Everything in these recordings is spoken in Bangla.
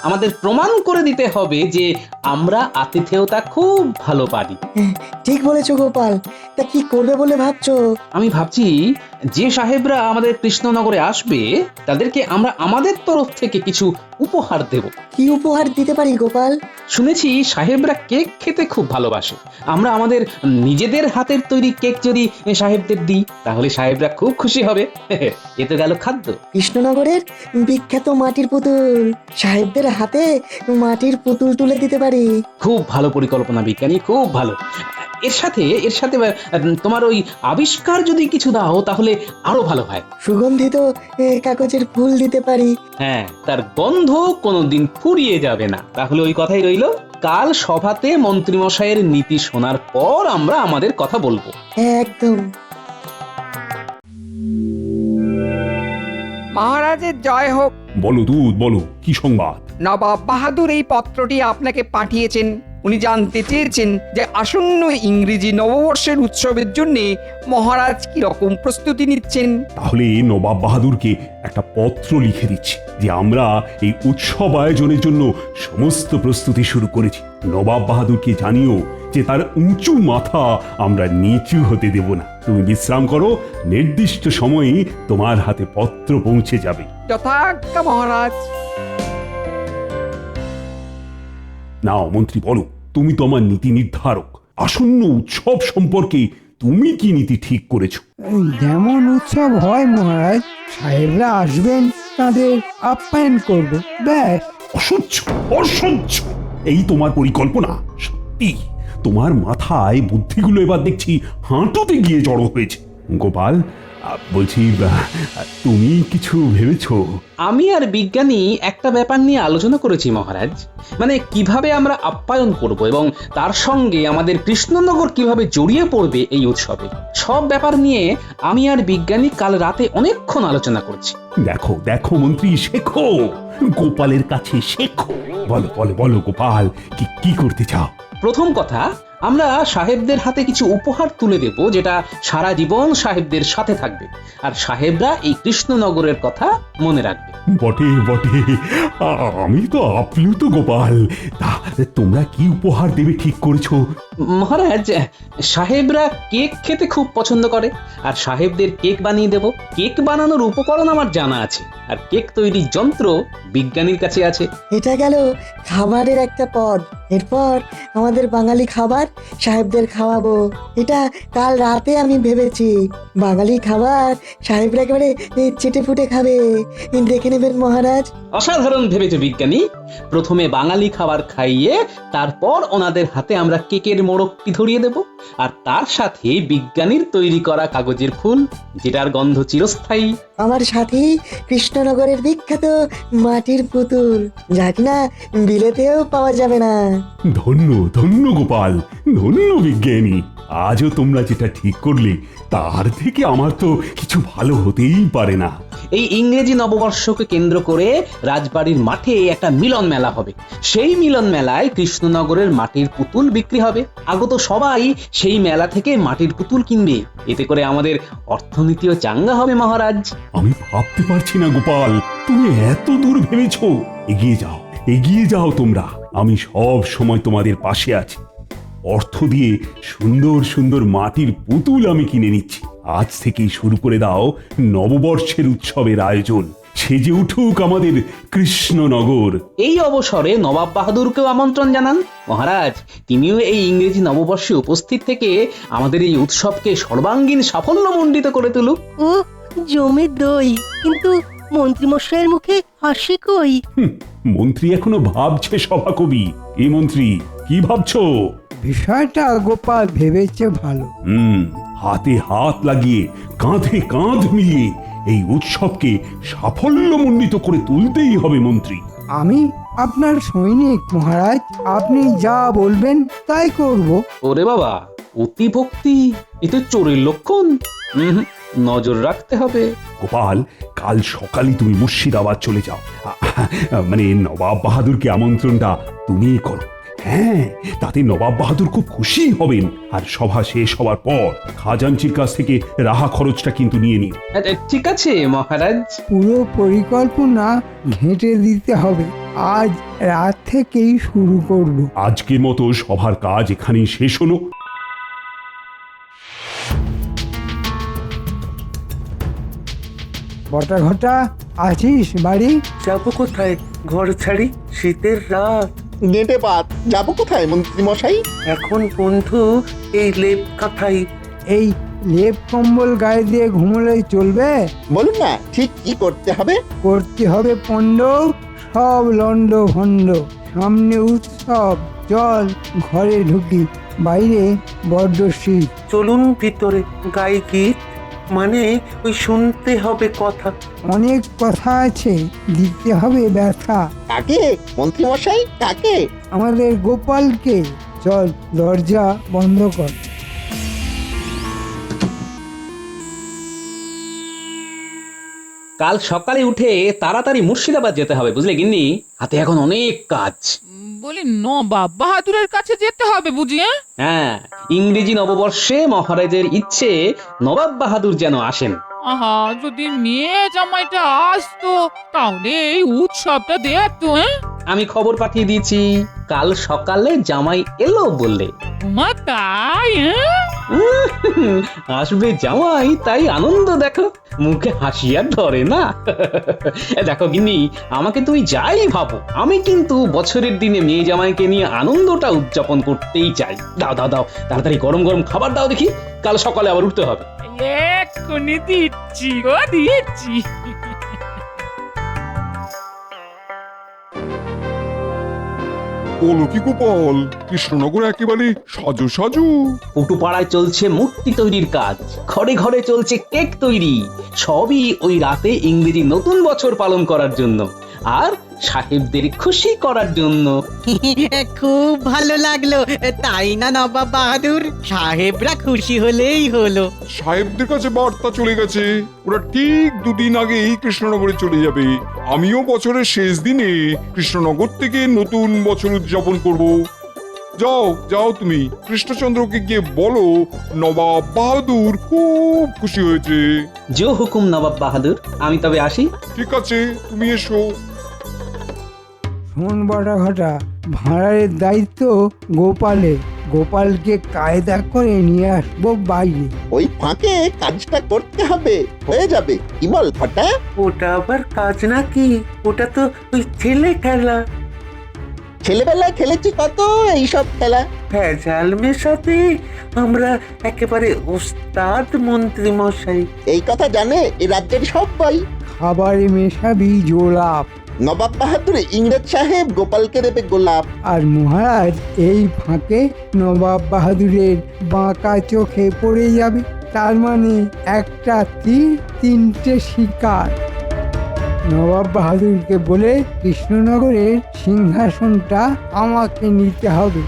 আমাদের প্রমাণ করে দিতে হবে যে আমরা আতিথেয়তা খুব ভালো পারি। ঠিক বলেছো গোপাল। তা কি করবে বলে ভাবছো? আমি ভাবছি যে সাহেবরা আমাদের কৃষ্ণনগরে আসবে তাদেরকে আমরা আমাদের তরফ থেকে কিছু উপহার দেব। কি উপহার দিতে পারি গোপাল? শুনেছি সাহেবরা কেক খেতে খুব ভালোবাসে। আমরা আমাদের নিজেদের হাতের তৈরি কেক যদি সাহেবদের দিই তাহলে সাহেবরা খুব খুশি হবে। এ তো গেল খাদ্য। কৃষ্ণনগরের বিখ্যাত মাটির পুতুল, সাহেবদের হাতে মাটির পুতুল তুলে দিতে পারি। খুব ভালো পরিকল্পনা বিজ্ঞানী, খুব ভালো। এর সাথে তোমার ওই আবিষ্কার যদি কিছু দাও তাহলে আরো ভালো হয়। সুগন্ধিত কাগজের ফুল দিতে পারি। হ্যাঁ, তার গন্ধ কোনোদিন ফুরিয়ে যাবে না। তাহলে ওই কথাই রইল, কাল সভাতে মন্ত্রীমশাইয়ের নীতি শোনার পর আমরা আমাদের কথা বলবো। একদম। মহারাজের জয় হোক। বলো দূত, বলো কি সংবাদ? নবাব বাহাদুর এই পত্রটি আপনাকে পাঠিয়েছেন। উনি জানতে চেয়েছেন যে আসন্ন ইংরেজি নববর্ষের উৎসবের জন্য মহারাজ কি রকম প্রস্তুতি নিচ্ছেন। তাহলে নবাব বাহাদুরকে একটা পত্র লিখে দিচ্ছি যে আমরা এই উৎসব আয়োজনের জন্য সমস্ত প্রস্তুতি শুরু করেছি। নবাব বাহাদুরকে জানিও যে তার উঁচু মাথা আমরা নিচু হতে দেব না। তুমি বিশ্রাম করো, নির্দিষ্ট সময়ে তোমার হাতে পত্র পৌঁছে যাবে। যথাজ্ঞা মহারাজ। নাও মন্ত্রী, বলো, তুমি তো আমার নীতি নির্ধারক। আসন্ন উৎসব সম্পর্কে তুমি কি নীতি ঠিক করেছো? যেমন উৎসব হয় মহারাজ, সাহেবরা আসবেন, তাদের আপ্যায়ন করব, ব্যাস। অসহ্য, অসহ্য! এই তোমার পরিকল্পনা? সত্যি তোমার মাথায় বুদ্ধিগুলো এবার দেখছি হাঁটুতে গিয়ে জড়ো হয়েছে। গোপাল, বলছি, তুমি কিছু ভেবেছো? আমি আর বিজ্ঞানী একটা ব্যাপার নিয়ে আলোচনা করেছি মহারাজ। মানে কিভাবে আমরা আপ্যায়ন করব এবং তার সঙ্গে আমাদের কৃষ্ণনগর কিভাবে জড়িয়ে পড়বে এই উৎসবে, সব ব্যাপার নিয়ে আমি আর বিজ্ঞানী কাল রাতে অনেকক্ষণ আলোচনা করছি। দেখো দেখো মন্ত্রী, শেখো, গোপালের কাছে শেখো। বলো বলো বলো গোপাল, কি কি করতে চাও? প্রথম কথা, আমরা সাহেবদের হাতে কিছু উপহার তুলে দেব যেটা সারা জীবন সাহেবদের সাথে থাকবে, আর সাহেবরা এই কৃষ্ণনগরের কথা মনে রাখবে। বটে বটে, আমি তো আপ্লুত গোপাল। তা তোমরা কি উপহার দেবে ঠিক করেছো? মহারাজ, সাহেবরা কেক খেতে খুব পছন্দ করে, আর সাহেবদের কেক বানিয়ে দেব। কেক বানানোর উপকরণ আমার জানা আছে, আর কেক তৈরির যন্ত্র বিজ্ঞানীর কাছে আছে। এটা গেল খাবারের একটা পদ। এরপর আমাদের বাঙালি খাবার সাহেবদের খাওয়াবো। এটা কাল রাতে আমি ভেবেছি। বাঙালি খাবার সাহেবরা একেবারে চেটে ফুটে খাবে, দেখে নেবেন মহারাজ। অসাধারণ ভেবেছে বিজ্ঞানী। প্রথমে বাঙালি খাবার খাইয়ে তারপর ওনাদের হাতে আমরা কেকের মোড়কটি ধরিয়ে দেব, আর তার সাথে বিজ্ঞানীর তৈরি করা কাগজের ফুল, যেটার গন্ধ চিরস্থায়ী। আমার সাথী কৃষ্ণনগরের বিখ্যাত মাটির পুতুল, যা কিনা বিলেতেও পাওয়া যাবে না। ধন্য ধন্য গোপাল, ধন্য বিজ্ঞানী। আজও তোমরা যেটা ঠিক করলে তার থেকে আমার তো কিছু ভালো হতেই পারে না। এই ইংরেজি নববর্ষকে কেন্দ্র করে রাজবাড়ির মাঠে একটা মিলন মেলা হবে। সেই মিলন মেলায় কৃষ্ণনগরের মাটির পুতুল বিক্রি হবে। আগত সবাই সেই মেলা থেকে মাটির পুতুল কিনবে। এতে করে আমাদের অর্থনীতিও চাঙ্গা হবে মহারাজ। আমি ভাবতে পারছি না গোপাল, তুমি এত দূর ভেবেছো। এগিয়ে যাও, এগিয়ে যাও তোমরা। আমি সব সময় তোমাদের পাশে আছি। অর্থ দিয়ে সুন্দর সুন্দর মাটির পুতুল আমি কিনে নিচ্ছি। আজ থেকেই শুরু করে দাও নববর্ষের উৎসবের আয়োজন। সেজে উঠুক আমাদের কৃষ্ণনগর। এই অবসরে নবাব বাহাদুরকেও আমন্ত্রণ জানান মহারাজ। তিনিও এই ইংরেজি নববর্ষে উপস্থিত থেকে আমাদের এই উৎসবকে সর্বাঙ্গীন সাফল্যমণ্ডিত করে তুলুক। ও জমে দই, কিন্তু মন্ত্রীমশাইয়ের মুখে হাসি কই? মন্ত্রী এখনো ভাবছে সভাকবি। এ মন্ত্রী, কি ভাবছো? বিষয়টা গোপাল ভেবেছে ভালো। হাতে হাত লাগিয়ে, কাঁধে কাঁধ মিলিয়ে এই উৎসবকে সাফল্যমণ্ডিত করে তুলতেই হবে মন্ত্রী। আমি আপনার সৈনিক মহারাজ, আপনি যা বলবেন তাই করব। ওরে বাবা, অতিভক্তি এতে চোরের লক্ষণ। নজর রাখতে হবে। গোপাল, কাল সকালে তুমি মুর্শিদাবাদ চলে যাও। মানে নবাব বাহাদুরকে আমন্ত্রণটা তুমিই করো। হ্যাঁ, তাতে নবাব বাহাদুর খুব খুশি হবেন। আর সভা শেষ হওয়ার পর খাজাঞ্চির কাছ থেকে রাহা খরচটা কিন্তু নিয়ে নিন। ঠিক আছে মহারাজ। পুরো পরিকল্পনা ঘেঁটে দিতে হবে। আজ রাত থেকেই শুরু করব। আজকের মতো সভার কাজ এখানেই শেষ হলো। বটা ঘটা আছিস বাড়ি? যাবো কোথায় ঘর ছাড়ি, শীতের রাত। গেঁটে পাত যাবো কোথায় মন্ত্রী মশাই? এখন বন্ধু এই লেপ কাঁথাই। এই লেপ কম্বল গায়ে দিয়ে ঘুমোলেই চলবে? বলুন না ঠিক কি করতে হবে? করতে হবে পণ্ড, সব লন্ড ভণ্ড। সামনে উৎসব, চল ঘরে ঢুকি। বাইরে বড্ড শীত। চলুন ভিতরে, গাই গীত, মানে ওই শুনতে হবে কথা। অনেক কথা আছে, দিতে হবে ব্যথা। কাকে মন্ত্রী মশাই কাকে? আমাদের গোপালকে। চল দরজা বন্ধ কর। কাল সকালে উঠে তাড়াতাড়ি মুর্শিদাবাদ যেতে হবে, বুঝলে গিন্নি? হাতে এখন অনেক কাজ। বলি নবাব বাহাদুরের কাছে যেতে হবে বুঝি? হ্যাঁ, ইংরেজি নববর্ষে মহারাজের ইচ্ছে নবাব বাহাদুর যেন আসেন। আহা, যদি মেয়ে জামাইটা আসতো তাহলে এই উৎসবটা দেখতো। আমি খবর পাঠিয়ে দিয়েছি, কাল সকালে জামাই এলো বললে। মা তাই? আসবে জামাই, তাই আনন্দ দেখো, মুখে হাসি আর ধরে না। দেখো গিন্নি, আমাকে তুমি যাই ভাবো, আমি কিন্তু বছরের দিনে মেয়ে জামাইকে নিয়ে আনন্দটা উদযাপন করতেই চাই। দাও দাও দাও, তাড়াতাড়ি গরম গরম খাবার দাও দেখি, কাল সকালে আবার উঠতে হবে। এক্ষুনি দিচ্ছি গো, দিচ্ছি। বলো কি গোপাল, কৃষ্ণনগর একেবারে সাজু সাজু। পুটুপাড়ায় চলছে মূর্তি তৈরির কাজ, ঘরে ঘরে চলছে কেক তৈরি, সবই ওই রাতে ইংরেজি নতুন বছর পালন করার জন্য আর সাহেবদের খুশি করার জন্য। খুব ভালো লাগলো, তাই না নবাব বাহাদুর? সাহেবরা খুশি হলেই হলো। সাহেবদের কাছে বার্তা চলে গেছে, ওরা ঠিক দুদিন আগেই কৃষ্ণনগরে চলে যাবে। আমিও বছরের শেষ দিনে কৃষ্ণনগর থেকে নতুন বছর উদযাপন করব। যাও যাও, তুমি কৃষ্ণচন্দ্রকে গিয়ে বলো নবাব বাহাদুর খুব খুশি হয়েছে। জো হুকুম নবাব বাহাদুর, আমি তবে আসি। ঠিক আছে, তুমি এসো। শোন বটা ঘটা, ভাঁড়ারের দায়িত্ব গোপালের। গোপালকে কায়দা করে নিয়ে আসবো বাইরে। ওই ফাঁকে কাজটা করতে হবে, হয়ে যাবে। কি বল ফটা? ওটা আবার কাজ নাকি? ওটা তো ওই ছেলে খেলা। ছেলেবেলায় খেলেছি কত এইসব খেলা। ভেজাল মেশাতে আমরা একেবারে ওস্তাদ মন্ত্রী মশাই। এই কথা জানে এ রাজ্যের সবাই। খাবারে মেশাবি জোলাপ। নবাব বাহাদুর ইংরেজ সাহেব গোপালকে দেবে গোলাপ। আর মহারাজ এই ফাঁকে নবাব বাহাদুরের বাঁকা চোখে পড়ে যাবে। তার মানে একটা তীর, তিনটে শিকার। নবাব বাহাদুরকে বলে কৃষ্ণনগরের সিংহাসনটা আমাকে নিতে হবে।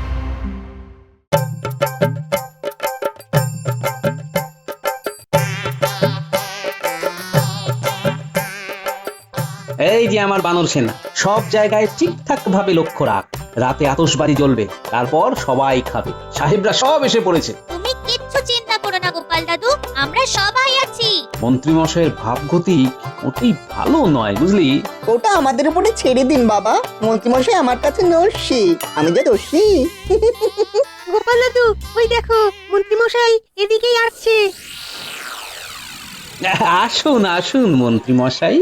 এই যে আমার বানর সেনা, সব জায়গায় ঠিকঠাক ভাবে লক্ষ্য রাখ। রাতে আতশবাজি জ্বলবে, তারপর সবাই খাবে। সাহেবরা সব এসে পড়েছে। তুমি কিচ্ছু চিন্তা করো না গোপাল দাদু, আমরা সবাই আছি। মন্ত্রী মশাইয়ের ভাবগতি ওটাই ভালো নয়, বুঝলি? ওটা আমাদের উপরে ছেড়ে দিন বাবা। মন্ত্রীমশাই আমার কাছে নস্যি, আমি যে দোষী। গোপাল দাদু, ওই দেখো মন্ত্রীমশাই এদিকেই আসছে। আসুন আসুন মন্ত্রী মশাই,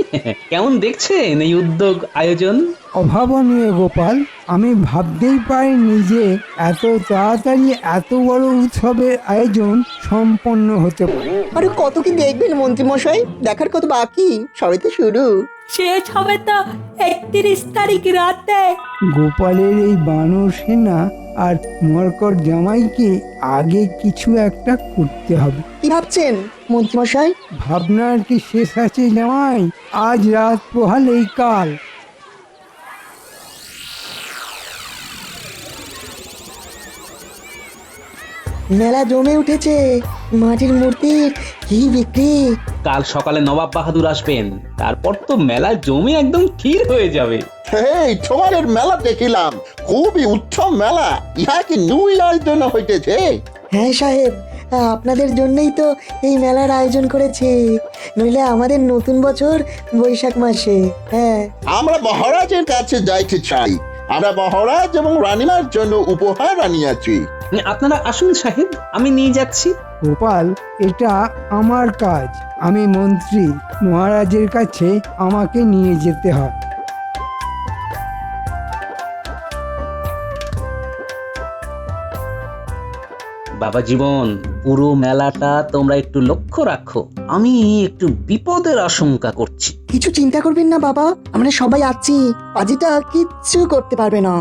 কেমন দেখছেন এই উদ্যোগ আয়োজন? অভাবনীয় গোপাল, আমি ভাবতেই পারিনি যে এত তাড়াতাড়ি এত বড় উৎসবের আয়োজন সম্পন্ন হতে পারে। আরে কত কি দেখবেন মন্ত্রীমশাই, দেখার কত বাকি, সবে তো শুরু। শেষ হবে তো 31 তারিখ রাতে। গোপালের এই বানর সেনা আর মরকট জামাইকে আগে কিছু একটা করতে হবে। কি ভাবছেন মন্ত্রীমশাই? ভাবনার কি শেষ আছে জামাই? আজ রাত পোহালেই কাল। মেলা জমে উঠেছে, মাটির মূর্তির কি বিক্রি! কাল সকালে নবাব বাহাদুর আসবেন, তারপর তো মেলা জমে একদম ক্ষীর হয়ে যাবে। এই ছোমারের মেলা দেখিলাম, খুবই উৎসব মেলা। ইহা কি নিউ ইয়ার জন্য হইতেছে? হ্যাঁ সাহেব, আপনাদের জন্যই তো এই মেলার আয়োজন করেছি, নইলে আমাদের নতুন বছর বৈশাখ মাসে। হ্যাঁ, আমরা মহারাজের কাছে যাইতে চাই। আমরা মহারাজ এবং রানীমার জন্য উপহার আনিয়াছি। আপনারা আসুন সাহেব, আমি নিয়ে যাচ্ছি। গোপাল, এটা আমার কাজ। আমি মন্ত্রী, মহারাজের কাছে আমাকে নিয়ে যেতে হয়। বাবা জীবন, পুরো মেলাটা তোমরা একটু লক্ষ্য রাখো, আমি একটু বিপদের আশঙ্কা করছি। কিছু চিন্তা করবেন না বাবা, আমরা সবাই আছি। পাজিটা কিচ্ছু করতে পারবে না।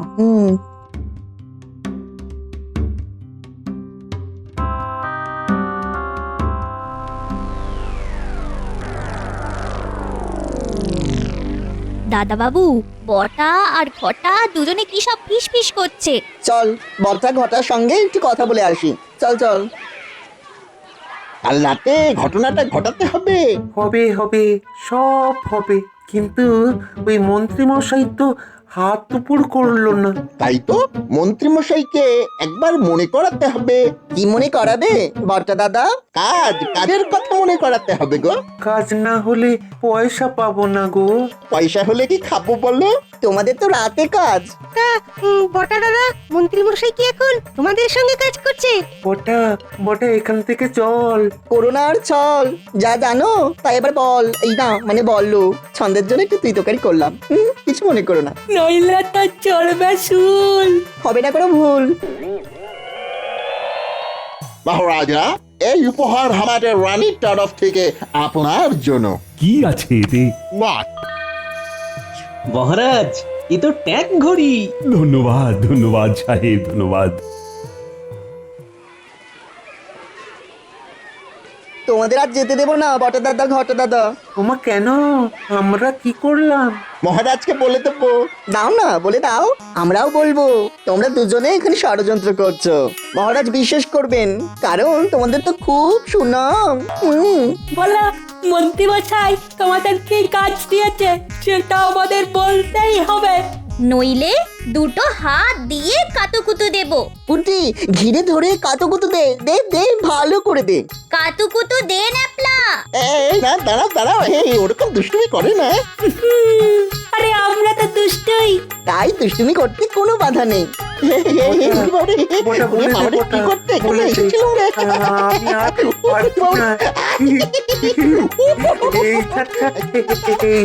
দাদা বাবু, বটা আর ঘটা দুজনে কি সব ফিস ফিস করছে। চল বলটা ঘটার সঙ্গে একটু কথা বলে আসি। চল চল। কাল রাতে ঘটনাটা ঘটাতে হবে। হবে হবে, সব হবে, কিন্তু ওই মন্ত্রী মশাই তো হাত উপর করলো না। তাই তো মন্ত্রীমশাইকে একবার মনে করাতে হবে। কি মনে করাবে বলটা দাদা? কাজের কথা মনে করাতে হবে গো। কাজ না হলে পয়সা পাবো না গো। পয়সা হলে কি খাবো বলো? তোমাদের তো রাতে কাজ। বটা দাদা, মন্ত্রী মশাই কি এখন তোমাদের সঙ্গে কাজ করছে? বটা বটা, এখান থেকে চল। করোনা আর চল, যা জানো তাই এবার বল। এই না মানে বললো, ছন্দের জন্য একটু তুই তরকারি করলাম। কিছু মনে করো না, নইলে তো চলবে শুল। হবে না কোনো ভুল। মহারাজা, এই উপহার আমাদের রানীর তরফ থেকে আপনার জন্য। কি আছে এতে? মহারাজ, এ তো ট্যাগ ঘড়ি। ধন্যবাদ ধন্যবাদ সাহেব, ধন্যবাদ। তোমাদের আর যেতে দেবো না বটা দাদা, ঘটা দাদা। ওমা, কেন? আমরা কি করলাম? মহারাজকে বলে দেবো। দাও না, বলে দাও। আমরাও বলবো তোমরা দুজনে এখানে ষড়যন্ত্র করছো। মহারাজ বিশ্বাস করবেন, কারণ তোমাদের তো খুব সুনাম। বলা, মন্ত্রী মশাই তোমাদের কি কাজ দিয়েছে সেটা আমাদের বলতেই হবে, নইলে দুটো হাত দিয়ে কাতুকুতু দেব। পুটি, ঘিরে ধরে কাতুকুতু দে দে দে, ভালো করে দে। কাতুকুতু দে ন্যাপলা। এই না, দাঁড়াও দাঁড়াও, এই ওরকম দুষ্টুমি করে না। আরে আমরা তো দুষ্টই। তাই দুষ্টুমি করতে কোনো বাধা নেই। বটা বলে দে, বটা, কি করতে বলে দে। এসেছিলাম রে? আমি আর পারছি না। এই ছাড়, ছাড়, এই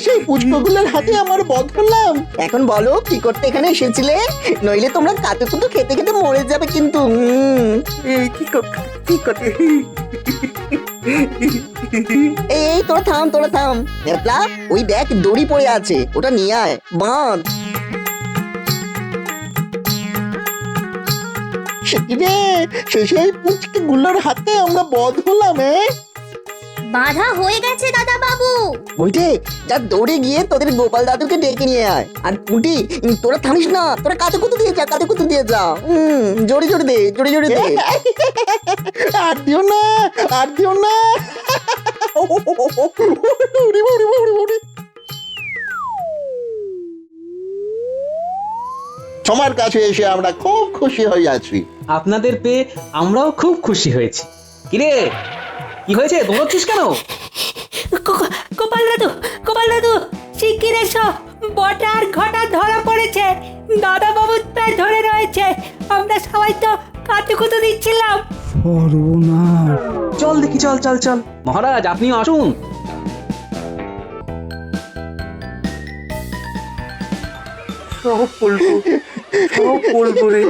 সেই পুষ্পগুলোর হাতে আমার বধ হলাম। এখন বলো কি করতে এখানে এসেছিলে, নইলে তোমরা কাতুকুতু খেতে খেতে মরে যাবে কিন্তু। কি করতে? এই তোরা থাম, তোরা থাম। নেপলা, ওই ব্যাগ দড়ি পড়ে আছে, ওটা নিয়ে আয়, বাঁধ। সেই পুচকি গুলোর হাতে আমরা বধ হলাম। বাধা হয়ে গেছে দাদা বাবু। বলছে যা দৌড়ে গিয়ে তোদের গোপাল দাদুকে ডেকে নিয়ে আয়। আর পুটি, তোরা থামিস না, তোরা কাতুকুতু দিয়ে যা, কাতুকুতু দিয়ে যা। জোরে জোরে দে, জোরে জোরে দে। আর দিও না, আর দিও না। তোমার কাছে এসে আমরা খুব খুশি হয়ে আছি। আপনাদের পেয়ে আমরাও খুব খুশি হয়েছি। কিরে, কি হয়েছে, দৌড়চ্ছিস কেন? গোপাল দাদু, গোপাল দাদু, শিগগির এসো। বটা আর ঘটা ধরা পড়েছে, দাদা বাবু প্রায় ধরে রয়েছে। আমরা সবাই তো কাতুকুতু দিচ্ছিলাম। সর্বনাশ। চল দেখি, চল চল চল। মহারাজ, আপনিও আসুন। সব বলবো, সব বলবো রে।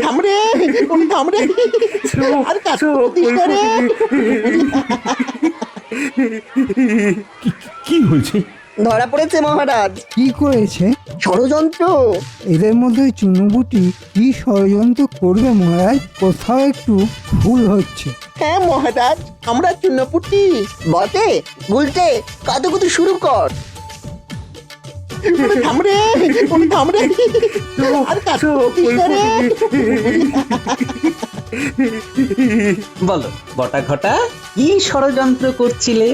থাম রে, থাম রে। আর কাজ করতিস না রে। কি হয়েছে? ধরা পড়েছে মহারাজ। কি করেছে? ষড়যন্ত্র। এদের মধ্যে চুনুবুটি কি ষড়যন্ত্র করবে মহারাজ? কোথাও একটু ভুল হচ্ছে। হ্যাঁ মহারাজ, আমরা চুনপুটি। বটে, গুলটে, কাতুকুতু শুরু কর। ওরে থাম রে, ওরে থাম রে। আর কাঁদছিস না রে? বলো বটা ঘটা, কি ষড়যন্ত্র করছিলে?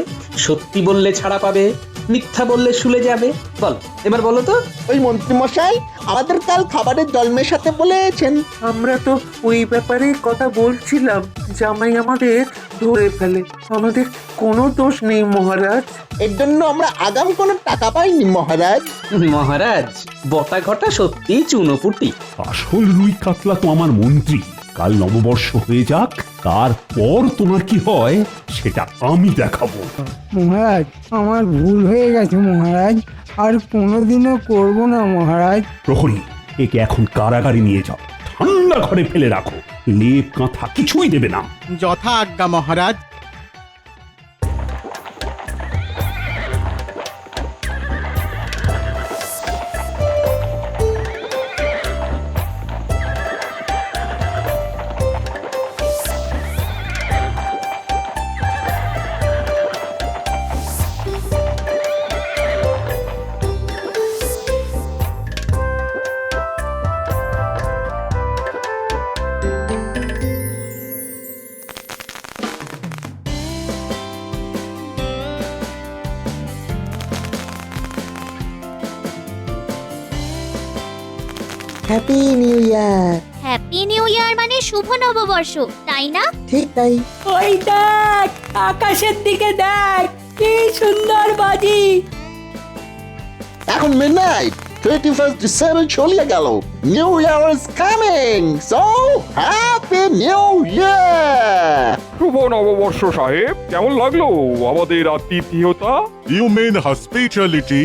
সত্যি বললে ছাড়া পাবে, মিথ্যা বললে শুলে যাবে। বলো, এবার বলো তো। ওই মন্ত্রী মশাই আমাদের কাল খাবারের জল মেশাতে বলেছেন। আমরা তো ওই ব্যাপারে কথা বলছিলাম, জামাই আমাদের ধরে ফেলে। আমাদের কোনো দোষ নেই মহারাজ। এর জন্য আমরা আগাম কোনো টাকা পাইনি মহারাজ। মহারাজ, বটা ঘটা সত্যি চুনোপুটি। আসল রুই কাতলা তো আমার মন্ত্রী। কাল নববর্ষ হয়ে যাক, তারপর তোমার কি হয় সেটা আমি দেখাবো। মহারাজ, আমার ভুল হয়ে গেছে মহারাজ, আর কোনোদিনও করবো না মহারাজ। প্রহরী, একে এখন কারাগারে নিয়ে যাও, ঠান্ডা ঘরে ফেলে রাখো, লেপ কাঁথা কিছুই দেবে না। যথা আজ্ঞা মহারাজ। Happy new year. Happy new year মানে শুভ নববর্ষ, তাই না? ঠিক তাই। ওই দেখ, আকাশের দিকে দেখ, কি সুন্দর বাজি। এখন মিডনাইট, 31st ডিসেম্বর চলে গেল। New year is coming, so happy new year. শুভ নববর্ষ সাহেব, কেমন লাগলো আমাদের আতিথেয়তা? You mean hospitality?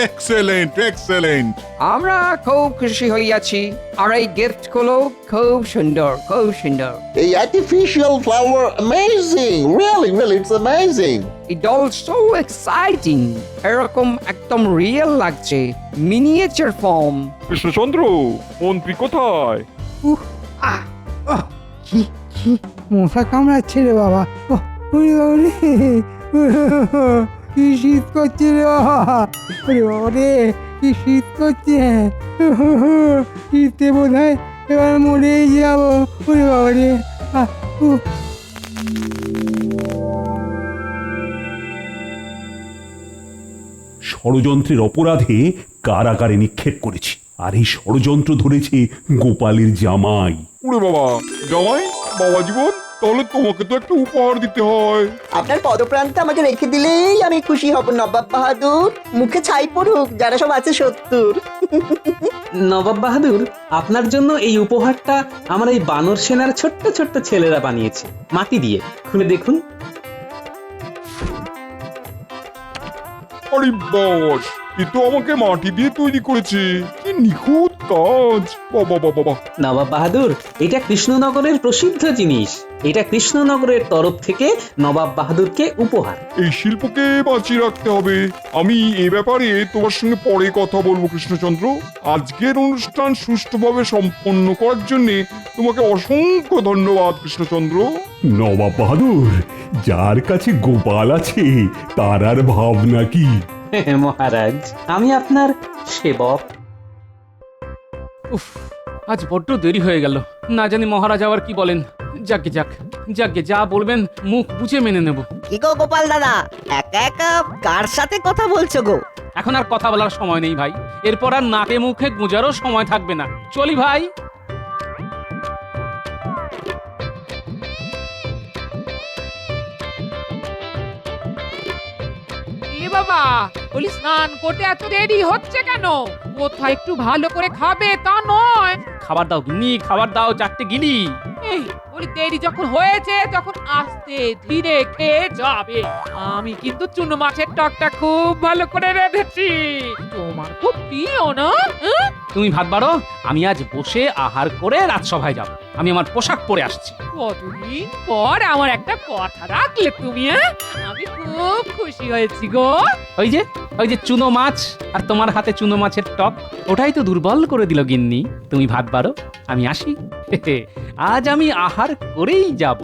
Excellent, excellent. আমরা খুব খুশি হইয়াছি, আর এই গিফট গুলো খুব সুন্দর, খুব সুন্দর। এই artificial flower amazing, really it's amazing. It also exciting, এরকম একদম রিয়েল লাগছে, মিনিয়েচার ফর্ম। কৃষ্ণচন্দ্র, মন্ত্রী কোথায়? কি কি মশা কামড়াচ্ছে রে বাবা। ওরে বাবা রে, কি শীত করছে রে বাবা। ওরে বাবা রে, কি শীত করছে। শীতে বোধ হয় এবার মরেই যাবো। ওরে বাবা রে। ষড়যন্ত্রের অপরাধে কারাগারে নিক্ষেপ করেছি, আর এই ষড়যন্ত্র ধরেছে গোপালের জামাই। ওরে বাবা, জামাই, বাবা জীবন, তাহলে তোমাকে তো একটা উপহার দিতে হয়। আপনার পদপ্রান্তে আমাকে রেখে দিলেই আমি খুশি হব নবাব বাহাদুর। মুখে ছাই পড়ুক যারা সব আছে সত্তর। নবাব বাহাদুর, আপনার জন্য এই উপহারটা আমার এই বানর সেনার ছোট্ট ছোট্ট ছেলেরা বানিয়েছে, মাটি দিয়ে। খুলে দেখুন। আরে বাস, এ তো আমাকে মাটি দিয়ে তৈরি করেছে। কি নিখুঁত কাজ! বাবা বাবা বাবা। নবাব বাহাদুর, এটা কৃষ্ণনগরের প্রসিদ্ধ জিনিস। এটা কৃষ্ণনগরের তরফ থেকে নবাব বাহাদুরকে উপহার। এই শিল্পকে বাঁচিয়ে রাখতে হবে। আমি এ ব্যাপারে তোমার সঙ্গে পরে কথা বলবো কৃষ্ণচন্দ্র। আজকের অনুষ্ঠান সুষ্ঠুভাবে সম্পন্ন করার জন্য তোমাকে অসংখ্য ধন্যবাদ কৃষ্ণচন্দ্র। নবাব বাহাদুর, যার কাছে গোপাল আছে তার আর ভাবনা কি? মহারাজ, আমি আপনার সেবক। উফ, আজ বড্ড দেরি হয়ে গেল। না জানি মহারাজ আবার কি বলেন। যাকে যাক, যাকে যা বলবেন মুখ বুঝে মেনে নেব। কি গো গোপাল দাদা, একা একা কার সাথে কথা বলছো গো? এখন আর কথা বলার সময় নেই ভাই, এরপর আর নাকে মুখে গুঁজারও সময় থাকবে না। চলি ভাই। বাবা, বলি স্নান করতে এত দেরি হচ্ছে কেন? কোথায় একটু ভালো করে খাবে তা নয়। খাবার দাও গিন্নি, খাবার দাও, চারটে গিলি। এই বলি, দেরি যখন হয়েছে তখন আস্তে ধীরে খেয়ে যাবে। আমি কিন্তু চুনো মাছের টকটা খুব ভালো করে রেঁধেছি। তোমার খুব প্রিয় না? তুমি ভাত বাড়ো, আমি আজ বসে আহার করে রাজসভায় যাব। আমি আমার পোশাক পরে আসছি। কতদিন পর আমার একটা কথা রাখলে তুমি। আমি খুব খুশি হয়েছি গো। ওই যে চুনো মাছ আর তোমার হাতে চুনো মাছের টক, ওটাই তো দুর্বল করে দিল গিন্নি। তুমি ভাত বাড়ো, আমি আসি। আজ আমি আহার করেই যাব।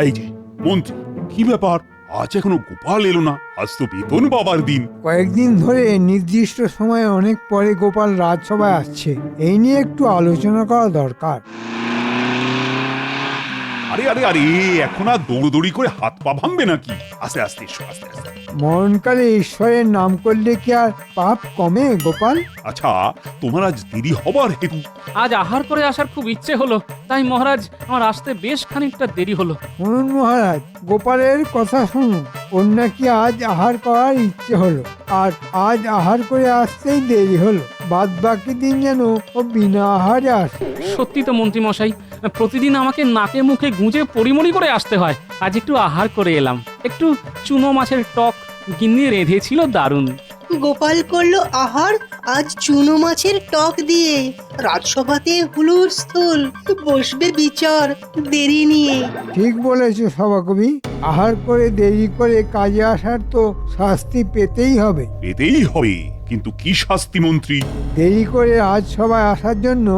এই যে মন্ত্রী, কি ব্যাপার আজ এখনো গোপাল এলো না? আজ তো বেতন পাবার দিন। কয়েকদিন ধরে নির্দিষ্ট সময়ে অনেক পরে গোপাল রাজসভায় আসছে, এই নিয়ে একটু আলোচনা করা দরকার। আরে আরে আরে, এখন আর দৌড়দৌড়ি করে হাত পা ভাঙবে নাকি? আস্তে আস্তে এসো, আস্তে আস্তে। মরণকালে ঈশ্বরের নাম করলে কি আর পাপ কমে গোপাল? আচ্ছা, তোমার আজ দেরি হবার হেতু? আজ আহার করে আসার খুব ইচ্ছে হলো, তাই মহারাজ আমার আসতে বেশ খানিকটা দেরি হলো। শুনুন মহারাজ, গোপালের কথা শুনুন। ওর নাকি আজ আহার করার ইচ্ছে হলো, আর আজ আহার করে আসতেই দেরি হলো। বাদ বাকি দিন যেন ও বিনা আহারে আসে। সত্যি তো মন্ত্রী মশাই, প্রতিদিন আমাকে নাকে মুখে গুঁজে পরিমরি করে আসতে হয়। আজ একটু আহার করে এলাম, একটু চুনো মাছের টক গিন্নি রেঁধেছিল, দারুণ। গোপাল করলো আহার আজ চুনো মাছের টক দিয়ে। রাজসভাতে হুলুর স্থল, বসবে বিচার দেরি নিয়ে। ঠিক বলেছো সভাকবি, আহার করে দেরি করে কাজে আসার তো শাস্তি পেতেই হবে। পেতেই হবে, কিন্তু কি শাস্তি মন্ত্রী? দেরি করে রাজসভায় আসার জন্য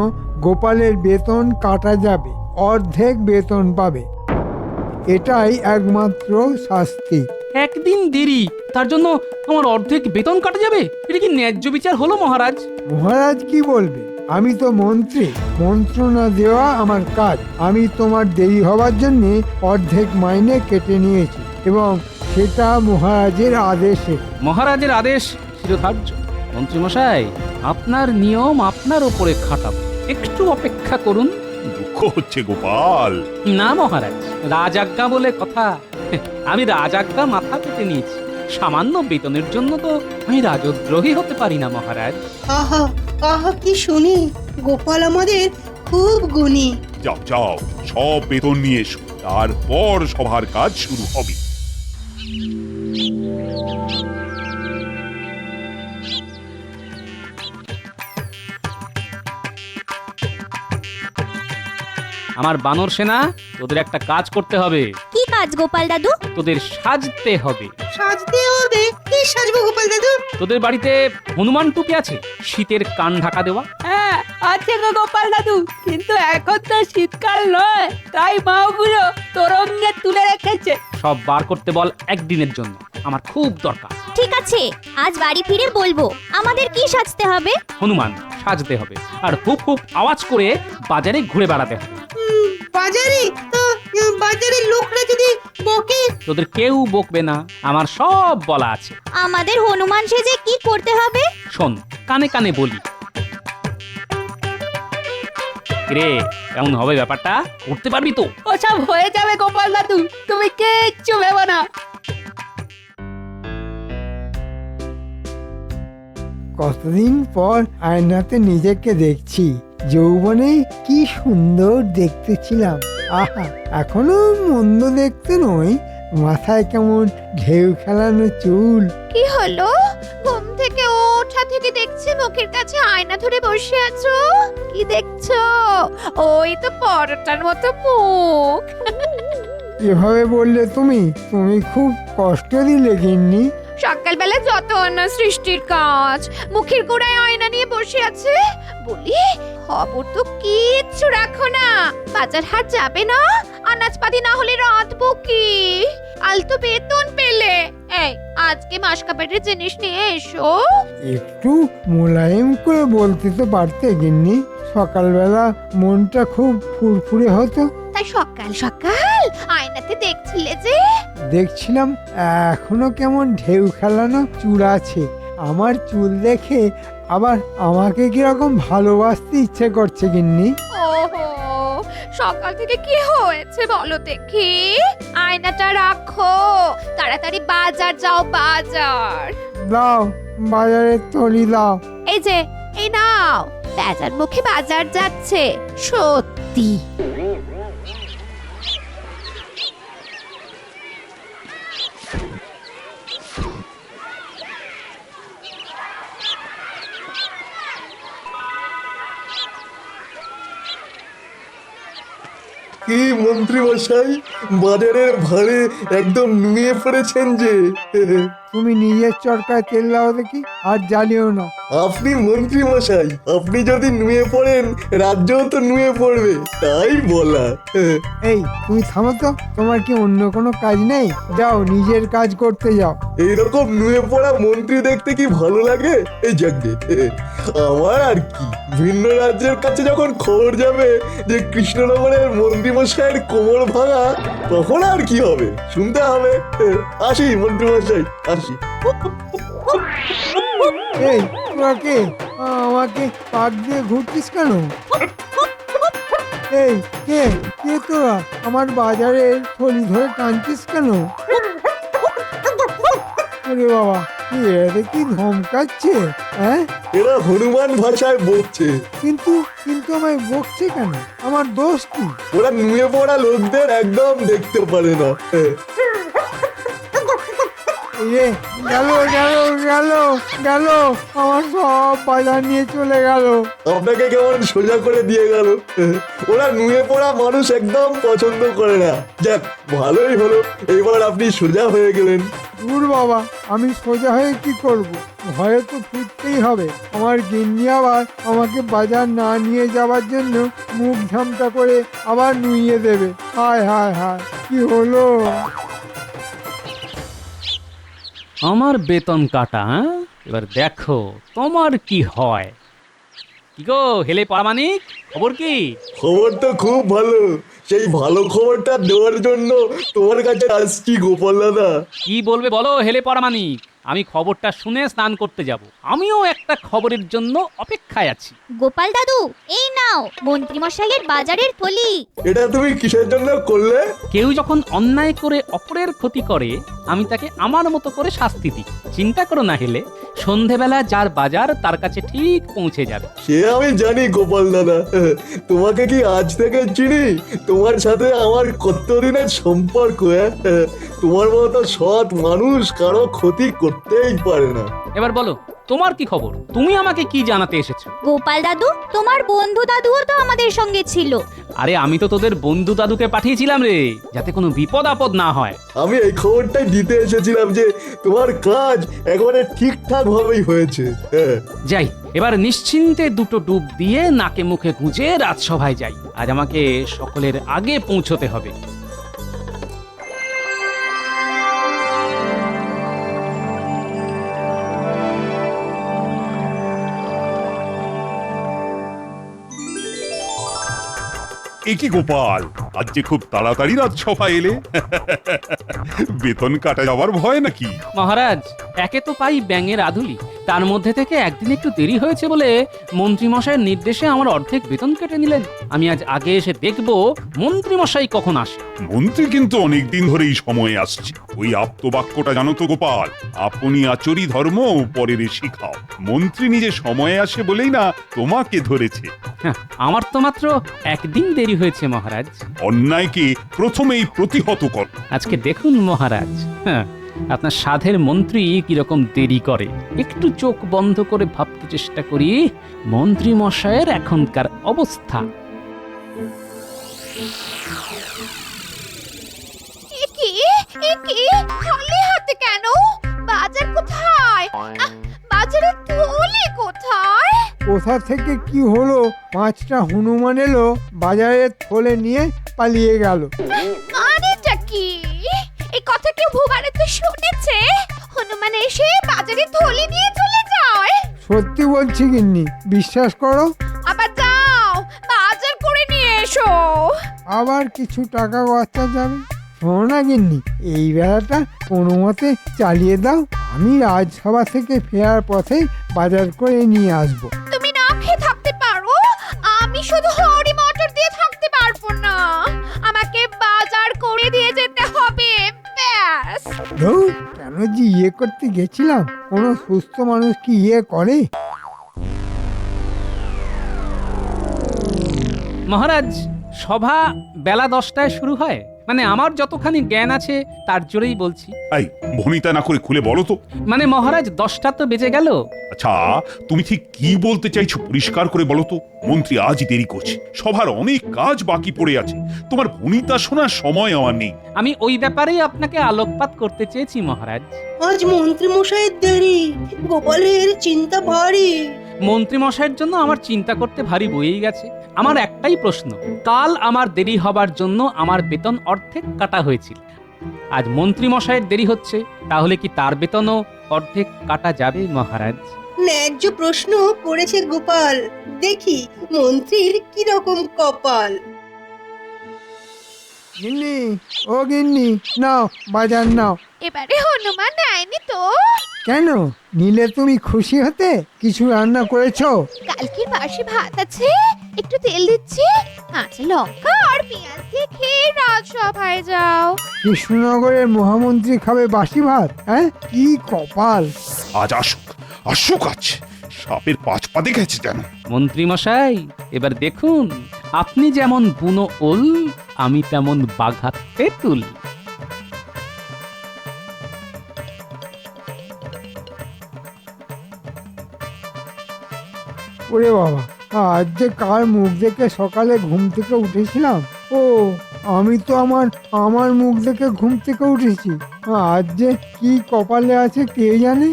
গোপালের বেতন কাটা যাবে, অর্ধেক বেতন পাবে। এটাই একমাত্র শাস্তি। একদিন দেরি, তার জন্য আমার অর্ধেক বেতন কাটা যাবে? এটা কি ন্যায্য বিচার হলো মহারাজ? মহারাজ কি বলবে? আমি তো মন্ত্রী, মন্ত্রণা দেওয়া আমার কাজ। আমি তোমার দেরি হওয়ার জন্য অর্ধেক মাইনে কেটে নিয়েছি, এবং সেটা মহারাজের আদেশে। মহারাজের আদেশ শিরোধার্য। মন্ত্রী মশাই, আপনার নিয়ম আপনার ওপরে খাটাবো, একটু অপেক্ষা করুন। দুঃখ হচ্ছে গোপাল। না মহারাজ, রাজাজ্ঞা বলে কথা। আমি রাজাজ্ঞা মাথা পেতে নিয়েছি। সামান্য বেতনের জন্য তো আমি রাজদ্রোহী হতে পারি না মহারাজ। আহা আহা, কি শুনি! গোপাল আমাদের খুব গুণী। যাও যাও, সব বেতন নিয়ে এসো, তারপর সভার কাজ শুরু হবে। আমার বানর সেনা, তোদের একটা কাজ করতে হবে। কি কাজ গোপাল দাদু? তোদের সাজতে হবে। সাজতে হবে? কি সাজবো গোপাল দাদু? তোদের বাড়িতে হনুমান টুপি আছে? শীতের কান ঢাকা দেওয়া? হ্যাঁ আছে গো গোপাল দাদু, কিন্তু এখন তো শীতকাল নয়, তাই মা ওগুলো তোরঙ্গে তুলে রেখেছে। সব বার করতে বল একদিনের জন্য, আমার খুব দরকার। ঠিক আছে, আজ বাড়ি ফিরে বলবো। আমাদের কি সাজতে হবে? হনুমান সাজতে হবে, আর হুপ হুপ আওয়াজ করে বাজারে ঘুরে বেড়াতে হবে। বাজারে তো বাজারের লোকরা যদি বকে? তোদের কেউ বকবে না, আমার সব বলা আছে। আমাদের হনুমান সেজে কি করতে হবে? শোন, কানে কানে বলি। রে, কেমন হবে ব্যাপারটা? করতে পারবি তো? ওসব হয়ে যাবে গোপাল দাদু, তুমি কিচ্ছু ভেবো না। কতদিন পর আয়নাতে নিজেকে দেখছি। যৌবনে কি সুন্দর দেখতে ছিলাম। আহা, এখনো মন্দ দেখতে নয়। মাথায় কেমন ঢেউ খেলানো চুল। কি হলো? ঘুম থেকে ওঠা থেকে দেখছি মুখের কাছে আয়না ধরে বসে আছো। কি দেখছো? ওই তো পরোটার মতো মুখ। এভাবে বললে তুমি তুমি খুব কষ্ট দিলে গিন্নি। সকালবেলা যত অন্য সৃষ্টির কাজ, মুখের গোড়ায় আয়না নিয়ে বসে আছে। বলি, খবর তো কিচ্ছু রাখো না। বাজার হাট যাবে না? আনাজপাতি না হলে রাঁধবো কি? আলতো বেতন পেলে। এই, আজকে মাসকাবাড়ির জিনিস নিয়ে এসো। একটু মোলায়েম করে বলতে তো পারতে গিন্নি। সকালবেলা মনটা খুব ফুরফুরে হতো। তাই সকাল সকাল আয়নাতে দেখছিলে যে? দেখছিলাম এখনো কেমন ঢেউ খেলানো চুল আছে। আমার চুল দেখে আবার আমাকে কিরকম ভালোবাসতে ইচ্ছে করছে গিন্নি। ওহো, সকাল থেকে কি হয়েছে বলো দেখি? আয়নাটা রাখো, তাড়াতাড়ি বাজার যাও, বাজার। দাও, বাজারের থলি দাও। এই যে, এই নাও। বাজার মুখে বাজার যাচ্ছে, সত্যি। কি মন্ত্রী মশাই, বাজারের ভারে একদম নুয়ে পড়েছেন যে। তুমি নিজের চরকায় তেল দাও দেখি, আর জ্বালিও না। আপনি মন্ত্রী মশাই, আপনি যদি নুয়ে পড়েন রাজ্যও তো নুয়ে পড়বে, তাই বলা। এই তুমি থামো তো, তোমার কি অন্য কোনো কাজ নেই? যাও নিজের কাজ করতে যাও। এইরকম নুয়ে পড়া মন্ত্রী দেখতে কি ভালো লাগে? এই যাকে আমার আর কি, ভিন্ন রাজ্যের কাছে যখন খবর যাবে যে কৃষ্ণনগরের মন্ত্রী মশাইয়ের কোমর ভাঙা, তখন আর কি হবে, শুনতে হবে। আসি মন্ত্রী মশাই, আসি। এই তোরা কে? আমাকে পাক দিয়ে ঘুরতিস কেন? এই কে কে তোরা? আমার বাজারের থলি ধরে টানছিস কেন? আরে বাবা, এরা কি ধমকাচ্ছে? হ্যাঁ, এরা হনুমান ভাষায় বকছে। কিন্তু কিন্তু আমায় বকছে কেন? আমার দোষ কি? ওরা নুয়ে পড়া লোকদের একদম দেখতে পারে না। এ গেল গেল গেল গেল, আমার সব বাজার নিয়ে চলে গেল। আপনাকে কেমন সোজা করে দিয়ে গেল। ওরা নুয়ে পড়া মানুষ একদম পছন্দ করে না। যাক, ভালোই হলো, এবার আপনি সোজা হয়ে গেলেন। দূর বাবা, আমি সোজা হয়ে কি করব? ভয়ে তো ফিরতেই হবে। আমার গিন্নি আবার আমাকে বাজার না নিয়ে যাওয়ার জন্য মুখ ঝামটা করে আবার নুইয়ে দেবে। হায় হায় হায়, কি হলো? আমার বেতন কাটা, হ্যাঁ? এবার দেখো তোমার কি হয়। কি গো হেলে পারামানিক, খবর কি? খবর তো খুব ভালো। সেই ভালো খবরটা দেওয়ার জন্য তোমার কাছে আসছি গোপাল দাদা। কি বলবে বলো হেলে পারামানিক? আমি খবরটা শুনে স্নান করতে যাব। আমিও একটা খবরের জন্য অপেক্ষায় আছি। গোপাল দাদু, এই নাও মন্ত্রী মশাইয়ের বাজারের থলি। এটা তুমি কিসের জন্য করলে? কেউ যখন অন্যায় করে অপরের ক্ষতি করে, আমি তাকে আমার মতো করে শাস্তি দিই। চিন্তা করো না হেলে, সন্ধেবেলা যার বাজার তার কাছে ঠিক পৌঁছে যাবে। সে আমি জানি গোপাল দাদা, তোমাকে কি আজ থেকে চিনি? তোমার সাথে আমার কতদিনের সম্পর্ক। তোমার মতো সৎ মানুষ কারো ক্ষতি করতেই পারে না। এবার বলো তোমার কি খবর? তুমি আমাকে কি জানাতে এসেছো? গোপাল দাদু, তোমার বন্ধু দাদুও তো আমাদের সঙ্গে ছিল। আরে আমি তো তোদের বন্ধু দাদুকে পাঠিয়েছিলাম রে, যাতে কোনো বিপদ আপদ না হয়। আমি এই খবরটাই দিতে এসেছিলাম যে তোমার কাজ একেবারে ঠিকঠাক ভাবেই হয়েছে। যাই, এবার নিশ্চিন্তে দুটো ডুব দিয়ে নাকে মুখে গুঁজে রাজসভায় যাই। আজ আমাকে সকলের আগে পৌঁছতে হবে। এ কি গোপাল, আজ যে খুব তাড়াতাড়ি রাজসভা এলে। বেতন কাটা যাওয়ার ভয় নাকি? মহারাজ, একে তো পাই ব্যাঙের আধুলি, তার মধ্যে থেকে একদিন একটু দেরি হয়েছে বলে মন্ত্রী মশাইয়ের নির্দেশে আমার অর্ধেক বেতন কেটে নিলেন। আমি আজ আগে এসে দেখব মন্ত্রী মশাই কখন আসে। মন্ত্রী কিন্তু অনেকদিন ধরেই সময় আসছে। ওই আপ্তবাক্যটা জানো তো গোপাল, আপনি আচরি ধর্ম পরের শিখাও। মন্ত্রী নিজে সময়ে আসে বলেই না তোমাকে ধরেছে। হ্যাঁ, আমার তো মাত্র একদিন দেরি হয়েছে মহারাজ। অন্যায়কে প্রথমেই প্রতিহত কর। আজকে দেখুন মহারাজ, হ্যাঁ, আপনার সাধের মন্ত্রী কিরকম দেরি করে। একটু চোখ বন্ধ করে ভাবতে চেষ্টা করি মন্ত্রী মশাইয়ের এখনকার অবস্থা। খালি হাতে কেন? বাজার কোথায়? বাজারের থলি কোথায়? কোথা থেকে কি হলো? 5টা হনুমান এলো, বাজারের থলে নিয়ে পালিয়ে গেল। আরেটা কি? এই কথা কেউ ভূবারেতে শুনেছে? হনুমান এসে বাজারে থলি নিয়ে চলে যায়? সত্যি বলছি গিন্নি, বিশ্বাস করো। আবার যাও, বাজার করে নিয়ে এসো। আবার কিছু টাকা খরচা যাবে। শোনো না গিন্নি, এই বেলাটা কোনো মতে চালিয়ে দাও। আমি রাজসভা থেকে ফেরার পথে বাজার করে নিয়ে আসবো। তুমি না খেয়ে থাকতে পারো, আমি শুধু হরি মটর দিয়ে থাকতে পারবো না। আমাকে বাজার করে দিয়ে যেতে হবে, ব্যাস। কেন যে ইয়ে করতে গেছিলাম? কোনো সুস্থ মানুষ কি ইয়ে করে? মহারাজ, সভা বেলা 10টায় শুরু হয়। মানে আমার যতখানি জ্ঞান আছে তার জোরেই বলছি। এই ভনিতা না করে খুলে বলো তো। মানে মহারাজ 10টা তো বেজে গেল। আচ্ছা তুমি ঠিক কি বলতে চাইছো পরিষ্কার করে বলো তো। মন্ত্রী আজ দেরি করছে, সভার অনেক কাজ বাকি পড়ে আছে, তোমার ভনিতা শোনার সময় আমার নেই। আমি ওই ব্যাপারেই আপনাকে আলোকপাত করতে চেয়েছি মহারাজ। আজ মন্ত্রী মশাইয়ের দেরি, গোপালের চিন্তা ভারী। মন্ত্রী মশাইয়ের জন্য আমার চিন্তা করতে ভারী বয়েই গেছে। আমার একটাই প্রশ্ন, কাল আমার দেরি হবার জন্য আমার বেতন অর্ধেক কাটা হয়েছিল, আজ মন্ত্রী মশাইয়ের দেরি হচ্ছে, তাহলে কি তার বেতনও অর্ধেক কাটা যাবে মহারাজ? ন্যায্য প্রশ্ন করেছে গোপাল। দেখি মন্ত্রীর কি রকম কপাল। গিন্নি, ও গিন্নি, নাও বাজার নাও। এবারে হনুমান নেয়নি তো? কেন নিলে তুমি খুশি হতে? কিছু রান্না করেছো? কালকের বাসি ভাত আছে, একটু তেল দিচ্ছি, কাঁচা লঙ্কা আর পেঁয়াজ দিয়ে খেয়ে রাজসভায় যাও। কৃষ্ণনগরের মহামন্ত্রী খাবে বাসি ভাত? হ্যাঁ, কি কপাল। আজ আসুক, আসুক আজ, সাপের 5 পা দেখেছে যেন। মন্ত্রী মশাই এবার দেখুন, আপনি যেমন বুনো ওল, আমি তেমন বাঘা তেঁতুল। ওরে বাবা, আজ যে কার মুখ দেখে সকালে ঘুম থেকে উঠেছিলাম। ও, আমি তো আমার মুখ দেখে ঘুম থেকে উঠেছি। আজ যে কি কপালে আছে কে জানে।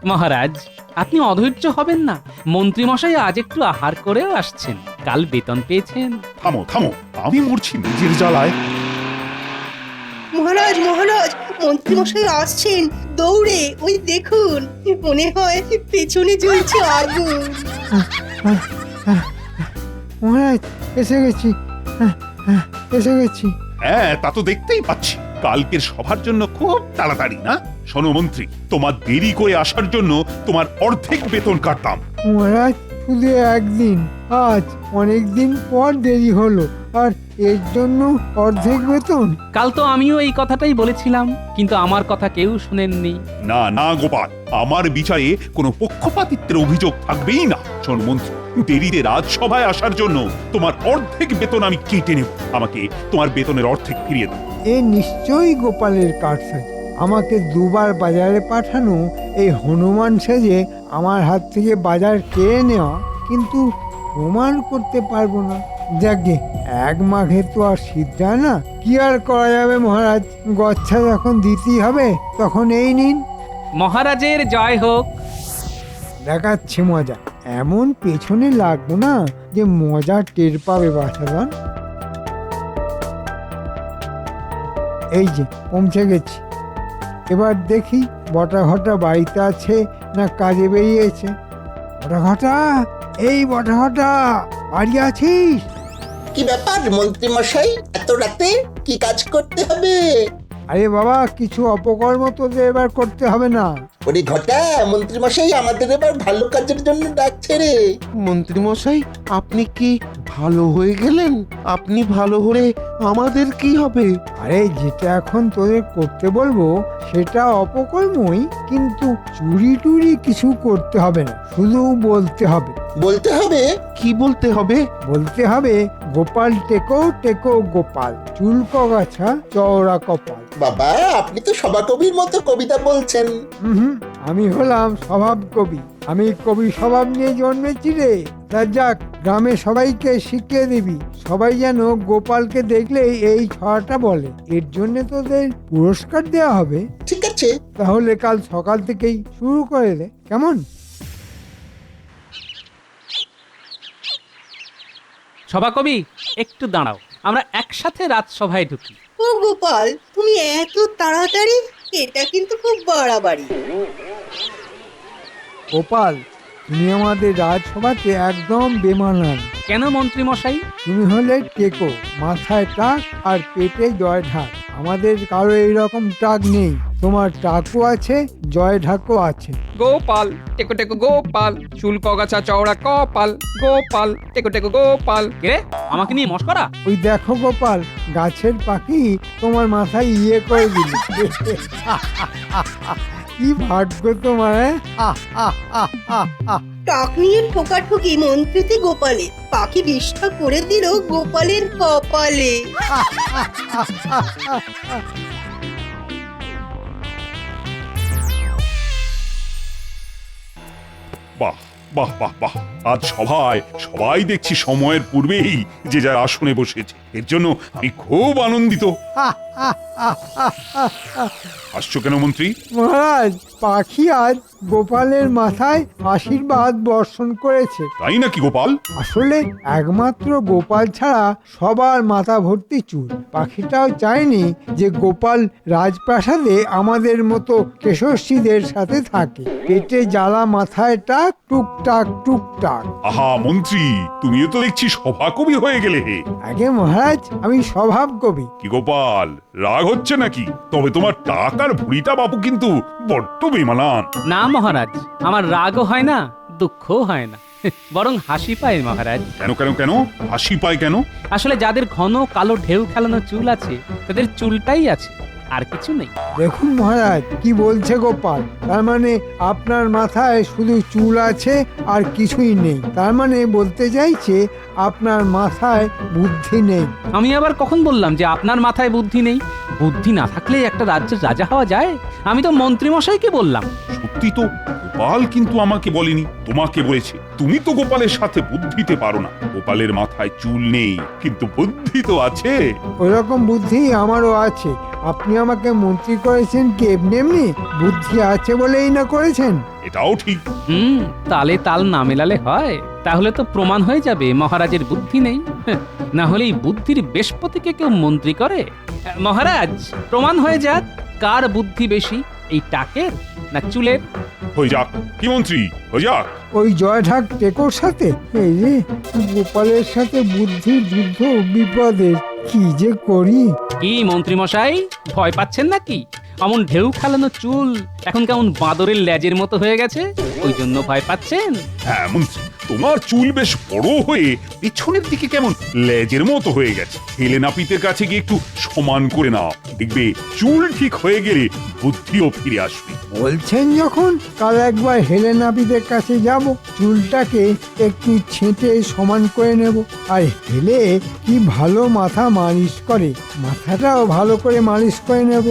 মহারাজ আপনি অধৈর্য হবেন না, মন্ত্রী মশাই আজ একটু আহার করেও আসছেন, কাল বেতন পেয়েছেন। থামো থামো, আমি মরছি নিজের জ্বালায়। মহারাজ মহারাজ, মন্ত্রী মশাই আসছেন দৌড়ে, ওই দেখুন, মনে হয় পেছনে জ্বলছে আগুন। মহারাজ এসে গেছি, এসে গেছি। হ্যাঁ তা তো দেখতেই পাচ্ছি, কালকের সভার জন্য খুব তাড়াতাড়ি না? শোনো মন্ত্রী, তোমার দেরি করে আসার জন্য তোমার অর্ধেক বেতন কাটতাম। মহারাজ শুধু একদিন, আজ অনেক দিন পর দেরি হলো, আর এর জন্য অর্ধেক বেতন? কাল তো আমিও এই কথাটাই বলেছিলাম, কিন্তু আমার কথা কেউ শুনেননি। না না গোপাল, আমার বিচারে কোনো পক্ষপাতিত্বের অভিযোগ থাকবেই না। শোন মন্ত্রী, দেরিতে রাজসভায় আসার জন্য তোমার অর্ধেক বেতন আমি কেটে নেব। আমাকে তোমার বেতনের অর্ধেক ফিরিয়ে দাও। এ নিশ্চয়ই গোপালের কারসাজি। আমাকে দুবার বাজারে পাঠানো এই হনুমান সেজে আমার হাত থেকে বাজার কেড়ে নেওয়া, কিন্তু প্রমাণ করতে পারবো না। যাকে এক মাঘে তো আর শীত যায় না, কি আর করা যাবে মহারাজ, গচ্ছা যখন দিতেই হবে তখন এই নিন। মহারাজের জয় হোক। দেখাচ্ছি মজা, এমন পেছনে লাগবো না যে মজা টের পাবে বাছাধন। এই যে পৌঁছে গেছি, এবার দেখি বটা ঘটা বাড়িতে আছে না কাজে বেরিয়েছে। বটা ঘটা, এই বটা ঘটা, বাড়ি আছিস? কি ব্যাপার মন্ত্রী মশাই, এত রাতে কি কাজ করতে হবে? আরে বাবা, কিছু অপকর্ম তোদের এবার করতে হবে না। ওরে ঘটা, মন্ত্রী মশাই আমাদের এবার ভালো কাজের জন্য ডাকছে রে। মন্ত্রী মশাই, আপনি কি ভালো হয়ে গেলেন? আপনি ভালো হলে আমাদের কি হবে? আরে যেটা এখন তোদের করতে বলবো সেটা অপকর্মই, কিন্তু চুরি টুরি কিছু করতে হবে না, শুধু বলতে হবে। বলতে হবে? কি বলতে হবে? বলতে হবে, গোপাল টেকো টেকো গোপাল, চুল কগাছা চওড়া কপাল। বাবা, আপনি তো সভাকবির মতো কবিতা বলছেন। আমি হলাম স্বভাব কবি, আমি কবি স্বভাব নিয়ে জন্মেছি রে। যাক, গ্রামে সবাইকে শিখিয়ে দিবি, সবাই যেন গোপালকে দেখলে এই ছড়াটা বলে। এর জন্য তোদের পুরস্কার দেওয়া হবে। ঠিক আছে, তাহলে কাল সকাল থেকেই শুরু করে দে, কেমন? সভাকবি একটু দাঁড়াও, আমরা একসাথে রাজসভায় ঢুকি। ও গোপাল, তুমি এত তাড়াতাড়ি, এটা কিন্তু খুব বাড়াবাড়ি। গোপাল, তুমি আমাদের রাজসভাতে একদম বেমানান। কেন মন্ত্রী মশাই? তুমি হলে টেকো, মাথায় টাক আর পেটে জয় ঢাক। আমাদের কারো এইরকম টাক নেই, তোমার টাকও আছে, জয় ঢাকও আছে। গোপাল টেকো টেকো গোপাল, চুল কগাছা চওড়া কপাল, গোপাল টেকো টেকো গোপাল। কে আমাকে নিয়ে মস্করা? ওই দেখো গোপাল, গাছের পাখি তোমার মাথায় ইয়ে করে দিল। কি ভাগ্য তোমার! টাক নিয়ে ঠোকাঠুকি মন্ত্রীতে গোপালে, পাখি বিষ্ঠা করে দিল গোপালের কপালে। বাহ বাহ বাহ বাহ আজ সবাই দেখছি সময়ের পূর্বেই যে যার আসনে বসেছে, এর জন্য আমি খুব আনন্দিত। আসছো কেন মন্ত্রী? মহারাজ, পাখি আজ গোপালের মাথায় আশীর্বাদ বর্ষণ করেছে। তাই নাকি গোপাল? আসলে একমাত্র গোপাল ছাড়া সবার মাথা ভর্তি চুল। পাখিটাও চায়নি যে গোপাল রাজপ্রাসাদে আমাদের মতো কেশস্রীদের সাথে থাকে। পেটে জ্বালা, মাথায় টাক, টুকটাক টুকটাক। আহা মন্ত্রী, তুমিও তো দেখছি সভাকবি হয়ে গেলে হে। আগে মহারাজ, আমি স্বভাব কবি। কি গোপাল, রাগ হচ্ছে নাকি? তবে তোমার টাকার ভুঁড়িটা বাবু কিন্তু বড্ড বেমানান। না মহারাজ, আমার রাগও হয় না, দুঃখও হয় না, বরং হাসি পায় মহারাজ। কেন কেন কেন হাসি পায় কেন? আসলে যাদের ঘন কালো ঢেউ খেলানো চুল আছে, তাদের চুলটাই আছে, আর কিছু নেই। দেখুন মহারাজ, কি বলছে গোপাল। তার মানে আপনার মাথায় শুধু চুল আছে আর কিছুই নেই। তার মানে বলতে চাইছে আপনার মাথায় বুদ্ধি নেই। আমি আবার কখন বললাম যে আপনার মাথায় বুদ্ধি নেই? বুদ্ধি না থাকলে একটা রাজ্যের রাজা হওয়া যায়? আমি তো মন্ত্রী মশাইকে বললাম। সত্যি তো, গোপাল কিন্তু আমাকে বলেনি, তোমাকে বলেছে। তুমি তো গোপালের সাথে বুদ্ধিতে পারো না। গোপালের মাথায় চুল নেই, কিন্তু বুদ্ধি তো আছে। ওইরকম বুদ্ধি আমারও আছে। আপনি আমাকে মন্ত্রী করেছেন কি এমনি এমনি? বুদ্ধি আছে বলেই না করেছেন। এটাও ঠিক। তালে তাল না মেলালে হয়? তাহলে তো প্রমাণ হয়ে যাবে মহারাজের বুদ্ধি নেই। না হলে এই বুদ্ধির বৃহস্পতিকে কেউ মন্ত্রী করে? মহারাজ, প্রমাণ হয়ে যাক কার বুদ্ধি বেশি, এই টাকের না চুলের। হয়ে যাক। কি মন্ত্রী, হয়ে যাক। ওই জয়ঢাক টেকোর সাথে এই যে গোপালের সাথে বুদ্ধির যুদ্ধ বিপদের। কি যে করি। কি মন্ত্রী মশাই, ভয় পাচ্ছেন নাকি? অমন ঢেউ খেলানো চুল এখন কেমন বাঁদরের লেজের মতো হয়ে গেছে, ওই জন্য ভয় পাচ্ছেন? হ্যাঁ মন্ত্রী, তোমার চুল বেশ বড় হয়ে পিছনের দিকে কেমন লেজের মতো হয়ে গেছে। হেলেনাপিতের কাছে গিয়ে একটু সমান করে নাও, দেখবে চুল ঠিক হয়ে গেলে বুদ্ধিও ফিরে আসবে। বলছেন যখন, কাল একবার হেলেনাপিদের কাছে যাব, চুলটাকে একটু ছেঁটে সমান করে নেব। আর হেলে কি ভালো মাথা মালিশ করে, মাথাটাও ভালো করে মালিশ করে নেব।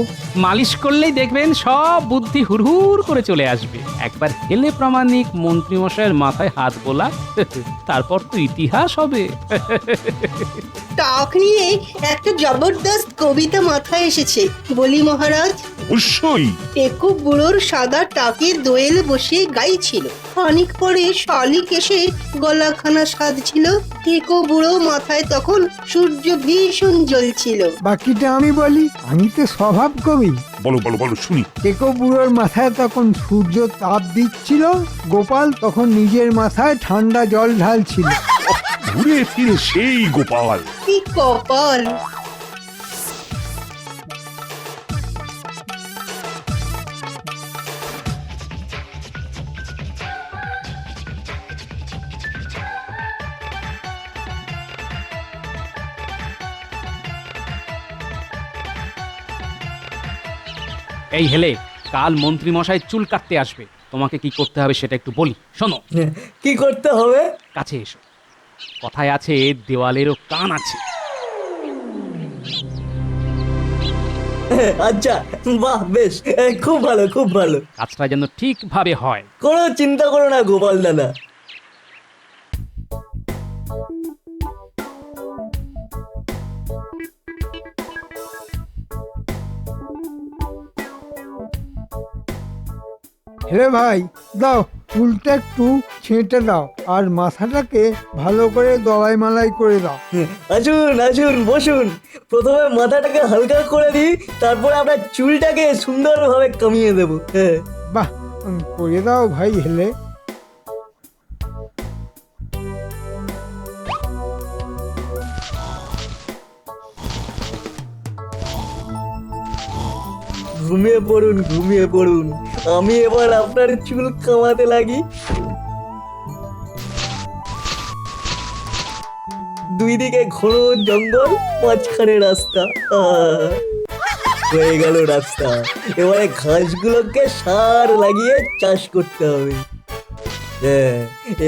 মালিশ করলেই দেখবেন সব বুদ্ধি হুড়হুড় করে চলে আসবে। একবার হেলে প্রামাণিক মন্ত্রী মশাইয়ের মাথায় হাত বোলা, তারপর তো ইতিহাস হবে। টাক নিয়ে একটা জবরদস্ত কবিতা মাথায় এসেছে, বলি মহারাজ? অবশ্যই। টেকো বুড়োর সাদা টাকের দোয়েল বসে গাইছিল। খানিক পরে শালিক এসে গলাখানা সাধছিল। টেকো বুড়ো মাথায় তখন সূর্য ভীষণ জ্বলছিল। বাকিটা আমি বলি, আমি তো স্বভাব কবি। বলো বলো বলো শুনি। টেকো বুড়োর মাথায় তখন সূর্য তাপ দিচ্ছিল। গোপাল তখন নিজের মাথায় ঠান্ডা জল ঢালছিল। ঘুরে ফিরে সেই গোপাল। কি কপাল! এই হেলে, কাল মন্ত্রী মশাই চুল কাটতে আসবে। তোমাকে কি করতে হবে সেটা একটু বলি, শোনো। কি করতে হবে? কাছে এসো। কথায় আছে দেওয়ালেরও কান আছে। আচ্ছা, বাহ, বেশ, খুব ভালো, খুব ভালো। কাজটা যেন ঠিকভাবে হয়। কোনো চিন্তা করো না গোপাল দাদা। হে ভাই, দাও চুলটা একটু ছেঁটে দাও আর মাথাটাকে ভালো করে দলাই মালাই করে দাও। আসুন আসুন, বসুন। প্রথমে মাথাটাকে হালকা করে দিই, তারপর আমরা চুলটাকে সুন্দরভাবে কামিয়ে দেবো। বাহ, করে দাও ভাই হেলে। ঘুমিয়ে পড়ুন, ঘুমিয়ে পড়ুন। আমি এবার আপনার চুল কামাতে লাগি। দুই দিকে ঘন জঙ্গল, মাঝখানে রাস্তা। হয়ে গেল রাস্তা। এবারে ঘাসগুলোকে সার লাগিয়ে চাষ করতে হবে।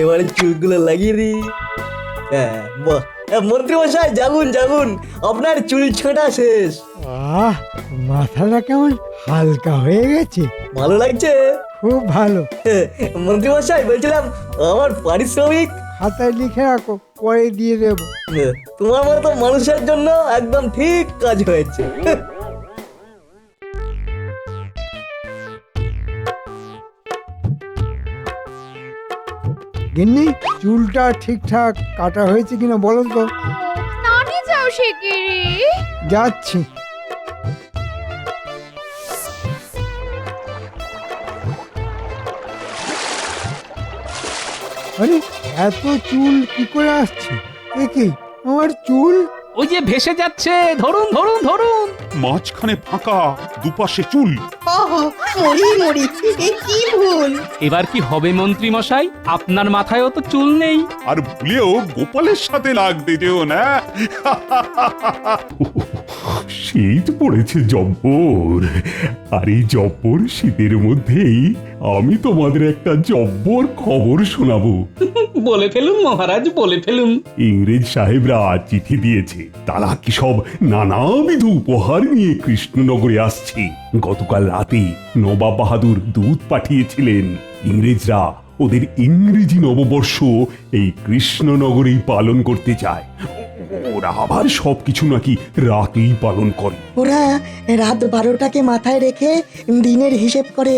এবারে চুলগুলো লাগিয়ে দি। বাহ, মন্ত্রী মশাই জাগুন জাগুন, আপনার চুল ছোটা শেষ। আহ, মাথাটা কেমন হালকা হয়ে গেছে। ভালো লাগছে? খুব ভালো। মন্ত্রী মশাই বলছিলাম, আমার পারিশ্রমিক খাতায় লিখে রাখো, পরে দিয়ে দেবো। তোমার মতো মানুষের জন্য একদম ঠিক কাজ হয়েছে। গিন্নি, চুলটা ঠিকঠাক কাটা হয়েছে কিনা বলো তো। নানি যাও শিগগিরি। যাচ্ছি। আরে, এত চুল কি করে আসছে? দেখি আমার চুল। ওই যে ভেসে যাচ্ছে, ধরুন ধরুন ধরুন। মাঝখানে ফাঁকা, দুপাশে চুল। মরি মরি, এ কি ভুল! এবার কি হবে মন্ত্রী মশাই? আপনার মাথায়ও তো চুল নেই। আর ভুলেও গোপালের সাথে লাগতে যেও না। শীত পড়েছে জব্বর, আর এই জব্বর শীতের মধ্যেই আমি তোমাদের একটা জব্বর খবর শোনাবো। বলে ফেলুন মহারাজ, বলে ফেলুন। ইংরেজ সাহেবরা চিঠি দিয়েছে, তারা কি সব নানাবিধ উপহার নিয়ে কৃষ্ণনগরে আসছে। গতকাল রাতে নবাব বাহাদুর দূত পাঠিয়েছিলেন। ইংরেজরা ওদের ইংরেজি নববর্ষ এই কৃষ্ণনগরেই পালন করতে চায়। ওরা আবার সবকিছু নাকি রাতেই পালন করে। ওরা রাত 12টাকে মাথায় রেখে দিনের হিসেব করে।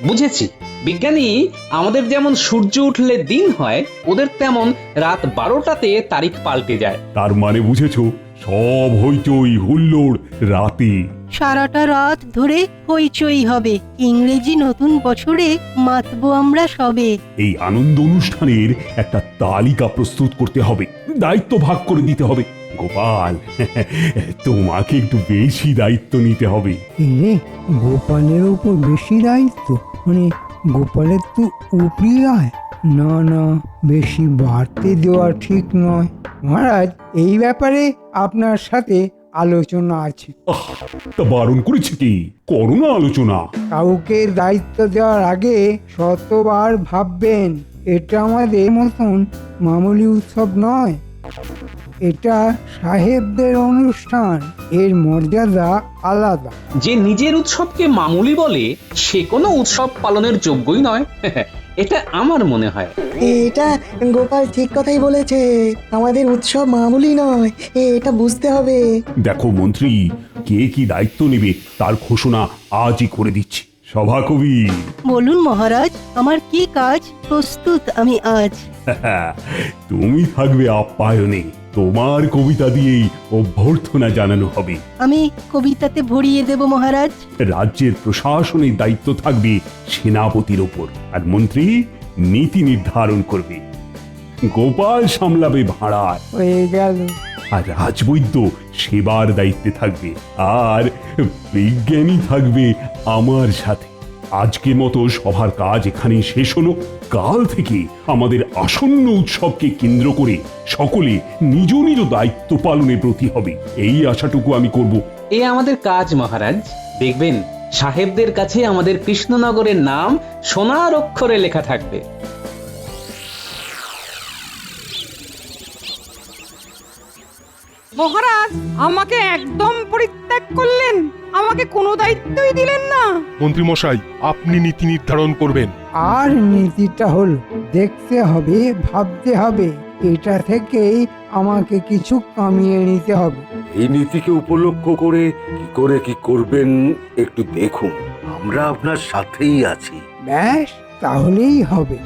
বুঝেছি বিজ্ঞানী, আমাদের যেমন সূর্য উঠলে দিন হয়, ওদের তেমন রাত 12টাতে তারিখ পাল্টে যায়। তার মানে বুঝেছো, সব হইচই হুল্লোড় রাতে। সারাটা রাত ধরে হইচই হবে। ইংরেজি নতুন বছরে মাতবো আমরা সবে। এই আনন্দ অনুষ্ঠানের একটা তালিকা প্রস্তুত করতে হবে, দায়িত্ব ভাগ করে দিতে হবে। গোপাল, তোমাকে একটু বেশি দায়িত্ব নিতে হবে। এ, গোপালের উপর বেশি দায়িত্ব? মানে গোপালের তো উপরি আয়। না না, বেশি বাড়তে দেওয়া ঠিক নয়। মহারাজ, এই ব্যাপারে আপনার সাথে আলোচনা আছে। তা বারণ করেছে কি? করো না আলোচনা। কাউকে দায়িত্ব দেওয়ার আগে শতবার ভাববেন। এটা আমাদের মতন মামুলি উৎসব নয়, এটা সাহেবদের অনুষ্ঠান। এর মর্যাদা আলাদা। যে নিজের উৎসবকে মামুলি বলে, সে কোনো উৎসব পালনের যোগ্যই নয়। এটা আমার মনে হয়। এটা গোপাল ঠিক কথাই বলেছে। আমাদের উৎসব মামুলি নয়, এটা বুঝতে হবে। দেখো মন্ত্রী, কে কি দায়িত্ব নেবে তার ঘোষণা আজই করে দিচ্ছি। সভাকবি, বলুন মহারাজ, আমার কি কাজ? প্রস্তুত আমি আজ। তুমি থাকবে আপ্যায়নে। তোমার কবিতা দিয়েই অভ্যর্থনা জানানো হবে। আমি কবিতাতে ভরিয়ে দেব মহারাজ। রাজ্যের প্রশাসনের দায়িত্ব থাকবে সেনাপতির ওপর, আর মন্ত্রী নীতি নির্ধারণ করবে। গোপাল সামলাবে ভাড়ার, হয়ে গেল। আর রাজবৈদ্য সেবার দায়িত্বে থাকবে, আর বিজ্ঞানী থাকবে আমার সাথে। আজকের মতো সভার কাজ এখানেই শেষ হলো। কাল থেকে আমাদের আসন্ন উৎসবকে কেন্দ্র করে সকলে নিজ নিজ দায়িত্ব পালনে ব্রতী হবে, এই আশাটুকু আমি করব। এ আমাদের কাজ মহারাজ। দেখবেন সাহেবদের কাছে আমাদের কৃষ্ণনগরের নাম সোনার অক্ষরে লেখা থাকবে। মহারাজ আমাকে একদম পরিত্যাগ করলেন, আমাকে কোনো দায়িত্বই দিলেন না। মন্ত্রী মশাই, আপনি নীতি নির্ধারণ করবেন। আর নীতিটা হলো, দেখতে হবে, ভাবতে হবে। এটা থেকেই আমাকে কিছু কামিয়ে নিতে হবে। এই নীতিকে উপলক্ষ করে কি করবেন একটু দেখুন, আমরা আপনার সাথেই আছি। ব্যাস, তাহলেই হবে।